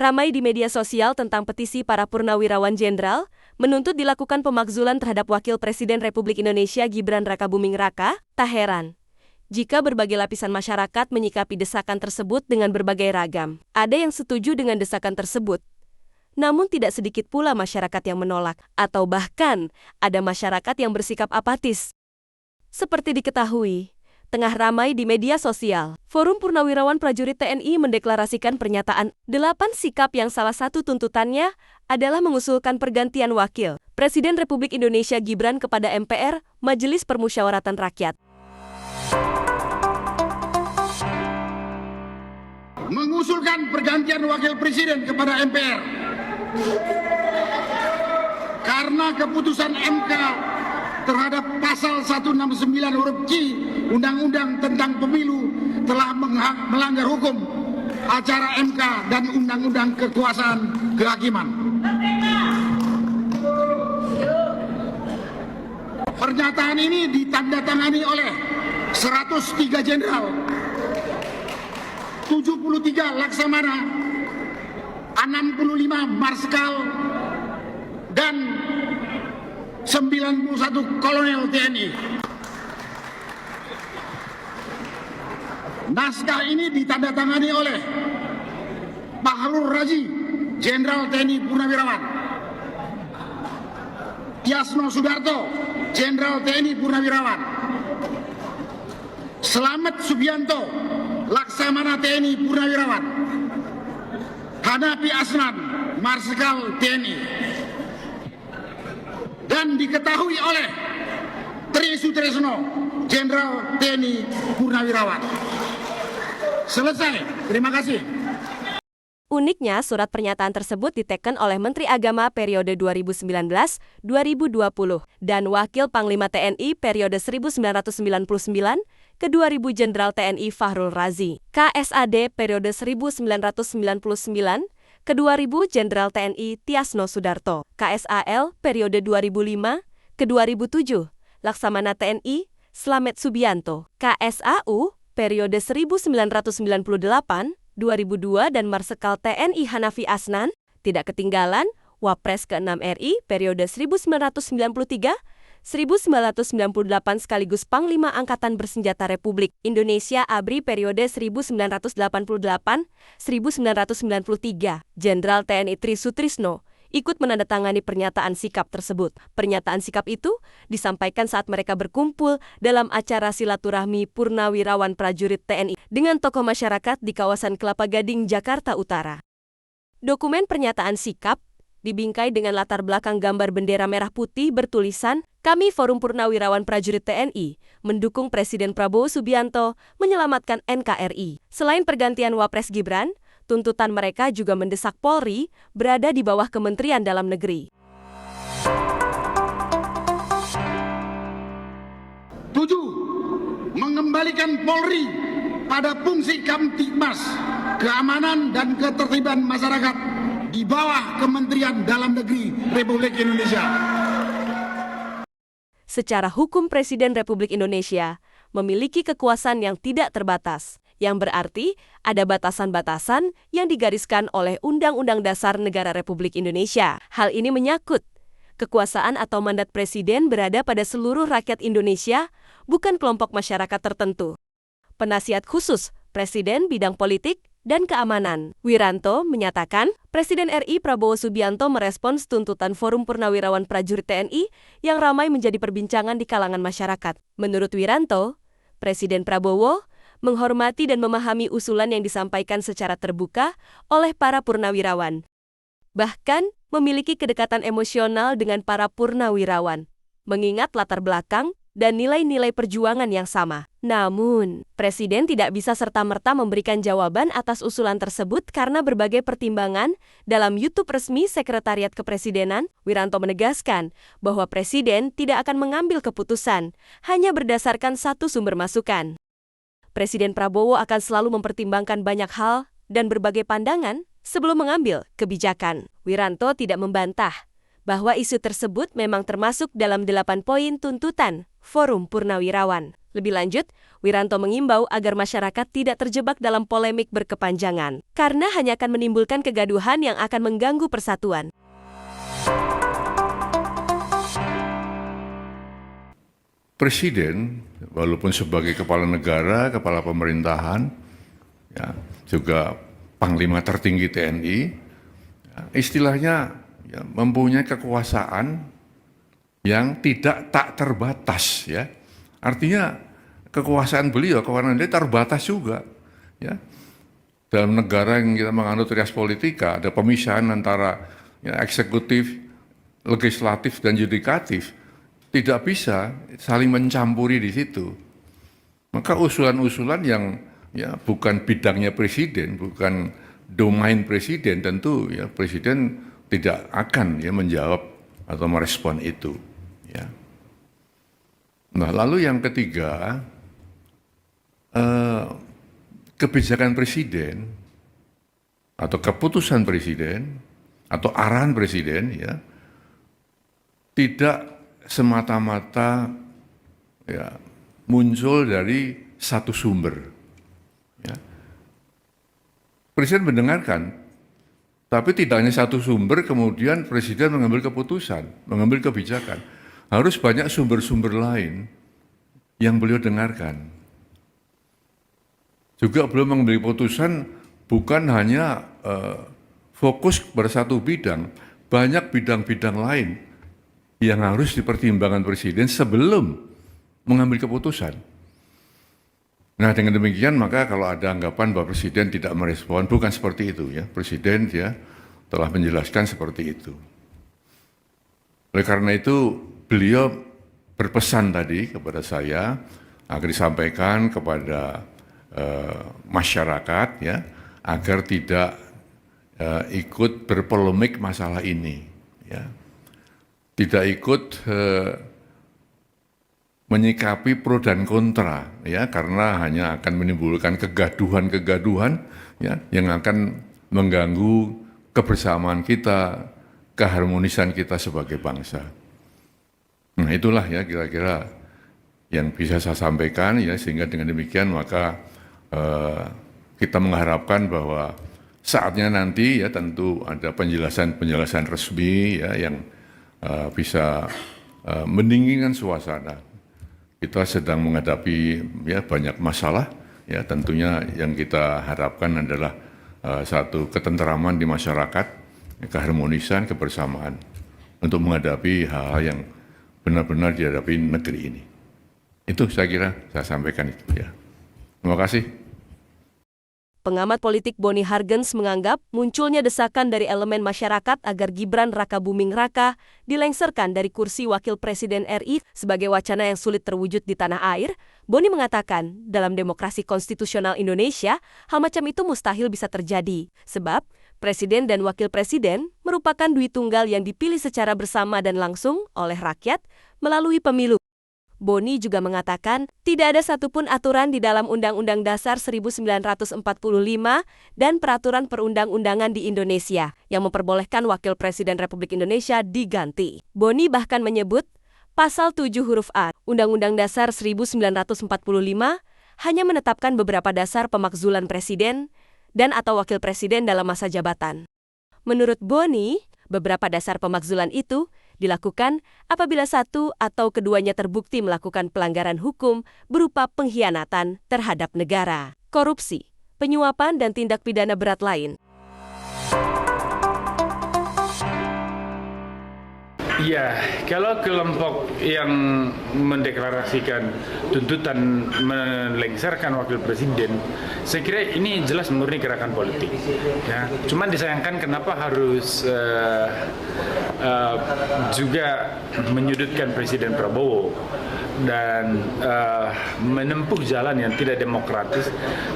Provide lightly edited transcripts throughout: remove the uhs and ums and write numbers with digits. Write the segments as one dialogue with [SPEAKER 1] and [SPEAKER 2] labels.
[SPEAKER 1] Ramai di media sosial tentang petisi para purnawirawan jenderal menuntut dilakukan pemakzulan terhadap Wakil Presiden Republik Indonesia Gibran Rakabuming Raka. Tak heran jika berbagai lapisan masyarakat menyikapi desakan tersebut dengan berbagai ragam. Ada yang setuju dengan desakan tersebut, namun tidak sedikit pula masyarakat yang menolak, atau bahkan ada masyarakat yang bersikap apatis. Seperti diketahui, tengah ramai di media sosial, Forum Purnawirawan Prajurit TNI mendeklarasikan pernyataan 8 sikap yang salah satu tuntutannya adalah mengusulkan pergantian Wakil Presiden Republik Indonesia Gibran kepada MPR, Majelis Permusyawaratan Rakyat.
[SPEAKER 2] Mengusulkan pergantian Wakil Presiden kepada MPR karena keputusan MK terhadap pasal 169 huruf C Undang-Undang tentang Pemilu telah melanggar hukum acara MK dan Undang-Undang Kekuasaan Kehakiman. Pernyataan ini ditandatangani oleh 103 jenderal, 73 laksamana, 65 marskal, dan 91 kolonel TNI. Naskah ini ditandatangani oleh Fahrul Razi, Jenderal TNI Purnawirawan, Tiasno Sudarto, Jenderal TNI Purnawirawan, Slamet Subianto, Laksamana TNI Purnawirawan, Hanafi Asnan, Marsikal TNI, dan diketahui oleh Tri Sutresno, Jenderal TNI Purnawirawan. Selesai. Terima kasih.
[SPEAKER 1] Uniknya, surat pernyataan tersebut diteken oleh Menteri Agama periode 2019-2020 dan Wakil Panglima TNI periode 1999 ke 2000 Jenderal TNI Fahrul Razi, KSAD periode 1999 ke 2000 Jenderal TNI Tiasno Sudarto, KSAL periode 2005 ke 2007 Laksamana TNI Slamet Subianto, KSAU periode 1998 2002 dan Marsikal TNI Hanafi Asnan. Tidak ketinggalan Wapres ke-6 RI periode 1993 1998 sekaligus Panglima Angkatan Bersenjata Republik Indonesia ABRI periode 1988-1993, Jenderal TNI Tri Sutrisno ikut menandatangani pernyataan sikap tersebut. Pernyataan sikap itu disampaikan saat mereka berkumpul dalam acara silaturahmi Purnawirawan Prajurit TNI dengan tokoh masyarakat di kawasan Kelapa Gading, Jakarta Utara. Dokumen pernyataan sikap dibingkai dengan latar belakang gambar bendera merah putih bertulisan, "Kami Forum Purnawirawan Prajurit TNI mendukung Presiden Prabowo Subianto menyelamatkan NKRI." Selain pergantian Wapres Gibran, tuntutan mereka juga mendesak Polri berada di bawah Kementerian Dalam Negeri.
[SPEAKER 2] 7. Mengembalikan Polri pada fungsi Kamtibmas, keamanan dan ketertiban masyarakat di bawah Kementerian Dalam Negeri Republik Indonesia.
[SPEAKER 1] Secara hukum Presiden Republik Indonesia memiliki kekuasaan yang tidak terbatas, yang berarti ada batasan-batasan yang digariskan oleh Undang-Undang Dasar Negara Republik Indonesia. Hal ini menyangkut kekuasaan atau mandat Presiden berada pada seluruh rakyat Indonesia, bukan kelompok masyarakat tertentu. Penasihat khusus Presiden bidang politik dan keamanan, Wiranto, menyatakan Presiden RI Prabowo Subianto merespons tuntutan Forum Purnawirawan Prajurit TNI yang ramai menjadi perbincangan di kalangan masyarakat. Menurut Wiranto, Presiden Prabowo menghormati dan memahami usulan yang disampaikan secara terbuka oleh para purnawirawan. Bahkan memiliki kedekatan emosional dengan para purnawirawan, mengingat latar belakang dan nilai-nilai perjuangan yang sama. Namun, Presiden tidak bisa serta-merta memberikan jawaban atas usulan tersebut karena berbagai pertimbangan. Dalam YouTube resmi Sekretariat Kepresidenan, Wiranto menegaskan bahwa Presiden tidak akan mengambil keputusan hanya berdasarkan satu sumber masukan. Presiden Prabowo akan selalu mempertimbangkan banyak hal dan berbagai pandangan sebelum mengambil kebijakan. Wiranto tidak membantah bahwa isu tersebut memang termasuk dalam 8 poin tuntutan Forum Purnawirawan. Lebih lanjut, Wiranto mengimbau agar masyarakat tidak terjebak dalam polemik berkepanjangan, karena hanya akan menimbulkan kegaduhan yang akan mengganggu persatuan.
[SPEAKER 3] Presiden, walaupun sebagai kepala negara, kepala pemerintahan, ya, juga Panglima tertinggi TNI, ya, istilahnya ya, mempunyai kekuasaan yang tak terbatas, ya. Artinya kekuasaan beliau, kewenangan dia terbatas juga, ya. Dalam negara yang kita menganut rias politika, ada pemisahan antara ya, eksekutif, legislatif dan yudikatif. Tidak bisa saling mencampuri di situ. Maka usulan-usulan yang ya bukan bidangnya presiden, bukan domain presiden, tentu ya presiden tidak akan ya menjawab atau merespon itu. Ya. Nah, lalu yang ketiga, kebijakan presiden atau keputusan presiden atau arahan presiden ya tidak semata-mata ya, muncul dari satu sumber. Ya. Presiden mendengarkan, tapi tidak hanya satu sumber, kemudian Presiden mengambil keputusan, mengambil kebijakan. Harus banyak sumber-sumber lain yang beliau dengarkan. Juga beliau mengambil keputusan bukan hanya fokus pada satu bidang, banyak bidang-bidang lain yang harus dipertimbangkan Presiden sebelum mengambil keputusan. Nah, dengan demikian maka kalau ada anggapan bahwa Presiden tidak merespon, bukan seperti itu ya. Presiden ya telah menjelaskan seperti itu. Oleh karena itu beliau berpesan tadi kepada saya agar disampaikan kepada masyarakat ya agar tidak ikut berpolemik masalah ini ya. Tidak ikut menyikapi pro dan kontra ya karena hanya akan menimbulkan kegaduhan-kegaduhan ya yang akan mengganggu kebersamaan kita, keharmonisan kita sebagai bangsa. Nah, itulah ya kira-kira yang bisa saya sampaikan ya sehingga dengan demikian maka kita mengharapkan bahwa saatnya nanti ya tentu ada penjelasan resmi ya yang bisa mendinginkan suasana. Kita sedang menghadapi ya banyak masalah ya tentunya yang kita harapkan adalah satu ketenteraman di masyarakat, keharmonisan, kebersamaan untuk menghadapi hal-hal yang benar-benar dihadapi negeri ini. Itu saya kira saya sampaikan itu ya. Terima kasih.
[SPEAKER 1] Pengamat politik Boni Hargens menganggap munculnya desakan dari elemen masyarakat agar Gibran Rakabuming Raka dilengsarkan dari kursi Wakil Presiden RI sebagai wacana yang sulit terwujud di tanah air. Boni mengatakan, dalam demokrasi konstitusional Indonesia, hal macam itu mustahil bisa terjadi. Sebab, Presiden dan Wakil Presiden merupakan dui tunggal yang dipilih secara bersama dan langsung oleh rakyat melalui pemilu. Boni juga mengatakan, tidak ada satupun aturan di dalam Undang-Undang Dasar 1945 dan peraturan perundang-undangan di Indonesia yang memperbolehkan Wakil Presiden Republik Indonesia diganti. Boni bahkan menyebut, Pasal 7 huruf A, Undang-Undang Dasar 1945 hanya menetapkan beberapa dasar pemakzulan presiden dan atau wakil presiden dalam masa jabatan. Menurut Boni, beberapa dasar pemakzulan itu dilakukan apabila satu atau keduanya terbukti melakukan pelanggaran hukum berupa pengkhianatan terhadap negara, korupsi, penyuapan, dan tindak pidana berat lain.
[SPEAKER 4] Ya, kalau kelompok yang mendeklarasikan tuntutan melengsarkan wakil presiden, saya kira ini jelas murni gerakan politik. Ya, cuman disayangkan kenapa harus juga menyudutkan Presiden Prabowo dan menempuh jalan yang tidak demokratis,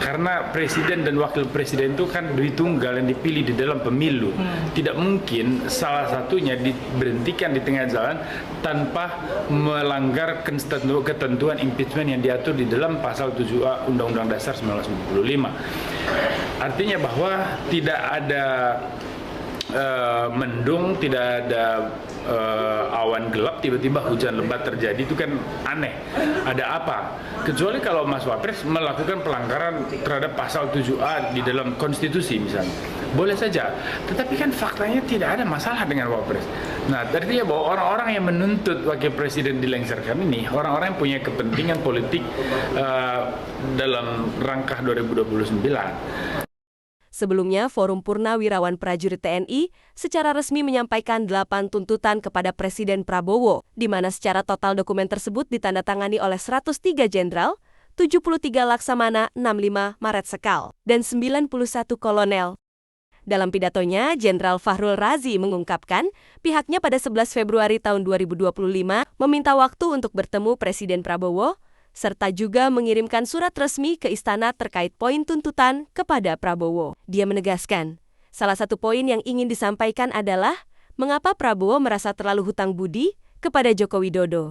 [SPEAKER 4] karena presiden dan wakil presiden itu kan dui tunggal yang dipilih di dalam pemilu. Tidak mungkin salah satunya diberhentikan di tengah jalan tanpa melanggar ketentuan impeachment yang diatur di dalam pasal 7A Undang-Undang Dasar 1945. Artinya bahwa tidak ada mendung, tidak ada awan gelap, tiba-tiba hujan lebat terjadi, itu kan aneh. Ada apa? Kecuali kalau Mas Wapres melakukan pelanggaran terhadap pasal 7A di dalam konstitusi misalnya. Boleh saja, tetapi kan faktanya tidak ada masalah dengan Wapres. Nah, artinya bahwa orang-orang yang menuntut wakil presiden dilengsarkan ini, orang-orang yang punya kepentingan politik dalam rangka 2029.
[SPEAKER 1] Sebelumnya, Forum Purnawirawan Prajurit TNI secara resmi menyampaikan 8 tuntutan kepada Presiden Prabowo, di mana secara total dokumen tersebut ditandatangani oleh 103 jenderal, 73 laksamana, 65 Maretsekal, dan 91 kolonel. Dalam pidatonya, Jenderal Fahrul Razi mengungkapkan pihaknya pada 11 Februari tahun 2025 meminta waktu untuk bertemu Presiden Prabowo, serta juga mengirimkan surat resmi ke istana terkait poin tuntutan kepada Prabowo. Dia menegaskan, salah satu poin yang ingin disampaikan adalah mengapa Prabowo merasa terlalu hutang budi kepada Joko Widodo.